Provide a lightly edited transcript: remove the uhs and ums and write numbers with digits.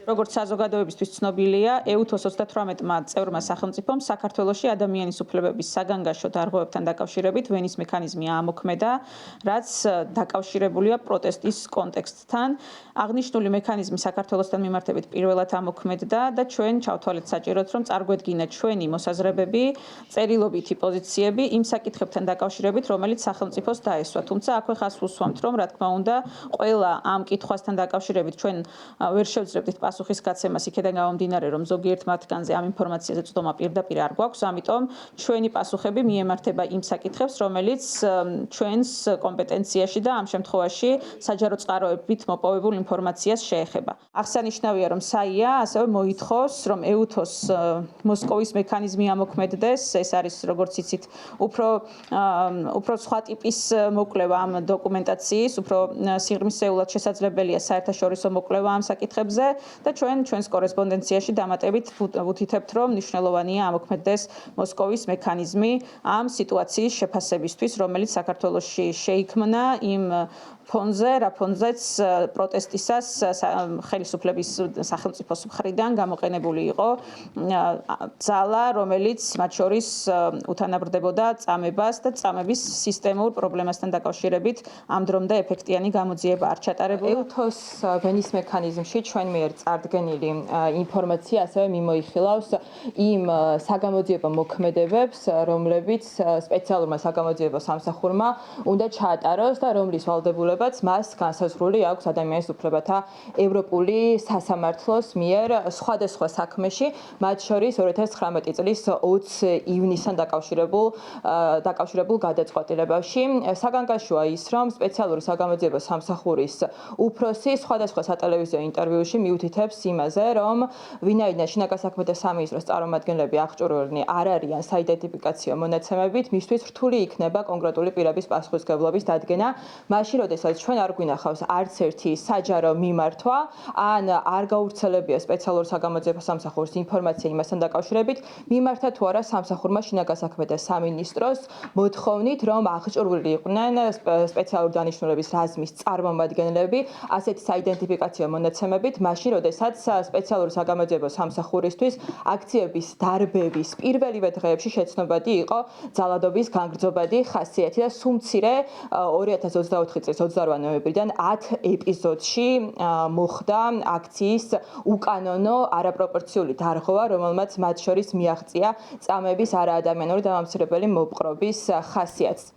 როგორც საზოგადოებისთვის ცნობილია, EUTHOS 38-მა წევრმა სახელმწიფომ საქართველოში ადამიანის უფლებების საგანგაშო დარღვევებთან დაკავშირებით ვენის მექანიზმი აამოქმედა, რაც დაკავშირებულია პროტესტის კონტექსტთან. აღნიშნული მექანიზმი საქართველოსთან მიმართებით პირველად ამოქმედდა და ჩვენ ჩავთვალეთ საჭიროდ, რომ წარგვედგინეთ ჩვენი მოსაზრებები, წერილობითი პოზიციები იმ საკითხებთან დაკავშირებით, რომელიც სახელმწიფოს დაესვა. თუმცა აქვე ხაზს უსვამთ, რომ რა თქმა უნდა, ყველა ამ კითხვასთან დაკავშირებით ჩვენ ვერ შევძლებდით პასუხის გაცემას იქედან გამომდინარე, რომ ზოგიერთ მათგანზე ამ ინფორმაციაზე წვდომა პირდაპირ არ გვაქვს, ამიტომ ჩვენი პასუხები მიემართება იმ საკითხებს, რომელიც ჩვენს კომპეტენციაში და ამ შემთხვევაში საჯარო წყაროებით მოპოვებულ ინფორმაციას შეეხება. აღსანიშნავია, რომ SAIA ასევე მოითხოვს, რომ EUTHOS მოსკოვის მექანიზმი ამოქმედდეს, ეს არის, როგორც იცით, უფრო სხვა ტიპის მოკვლევა ამ დოკუმენტაციის, უფრო სიღრმისეულად შესაძლებელია საერთაშორისო მოკვლევა ამ საკითხებზე და ჩვენს კორესპონდენციაში დამატებით ვუთითებთ, რომ მნიშვნელოვანია ამოქმედდეს მოსკოვის მექანიზმი ამ სიტუაციის შეფასებისთვის, რომელიც საქართველოში შეიქმნა იმ ფონზე, რა ფონზეც პროტესტისას ხელისუფლების სახელმწიფოს მხრიდან გამოყენებული იყო ძალა, რომელიც მათ შორის უთანაბრდებოდა წამებას და წამების სისტემურ პრობლემასთან დაკავშირებით ამ დრომდე ეფექტიანი გამოძიება არ ჩატარებულა. EUTHOS ვენის მექანიზმში ჩვენ მიერ წარდგენილი ინფორმაცია ასევე მიმოიხილავს იმ საგამოძიებო მოქმედებებს, რომლებიც სპეციალურმა საგამოძიებო სამსახურმა უნდა ჩაატაროს და რომლის ვალდებულებაც მას განსაზღვრული აქვს ადამიანის უფლებათა ევროპული სასამართლოს მიერ სხვადასხვა საქმეში, მათ შორის 2019 წლის 20 ივნისთან დაკავშირებულ გადაწყვეტილებაში. საგანგაშოა ის, რომ სპეციალური საგამოძიებო სამსახურის უფროსი სხვადასხვა სატელევიზიო ინტერვიუში მიუთითებს იმაზე, რომ ვინაიდან შინაგან საქმეთა სამინისტროს წარმომადგენლები აღჭურვილნი არ არიან საიდენტიფიკაციო მონაცემებით, მისთვის რთული იქნება კონკრეტული პირების პასუხისმგებლობის დადგენა, მაშინ, როდესაც ჩვენ არ გვინახავს არც ერთი საჯარო მიმართვა, ან არ გავრცელებია სპეციალურ საგამოძიებო სამსახურს ინფორმაცია იმასთან დაკავშირებით, მიმართა თუ არა სამსახურმა შინაგან საქმეთა სამინისტროს მოთხოვნით, რომ აღჭურვილი იყვნენ სპეციალური დანიშნულების რაზმის წარმომადგენლები, ასეთი საიდენტიფიკაციო მონაცემებით, მაშინ, როდესაც სპეციალური საგამოძიებო სამსახურისთვის აქციების დარბევის პირველივე დღეებში შეცნობადი იყო ძალადობის განგრძობადი ხასიათი და სულ მცირე 2024 წლის 28 ნოემბრიდან 10 ეპიზოდში მოხდა აქციის უკანონო არაპროპორციული დარღვევა, რომელმაც მათ შორის მიაღწია წამების არაადამიანური დამამცირებელი მოპყრობის ხასიათს.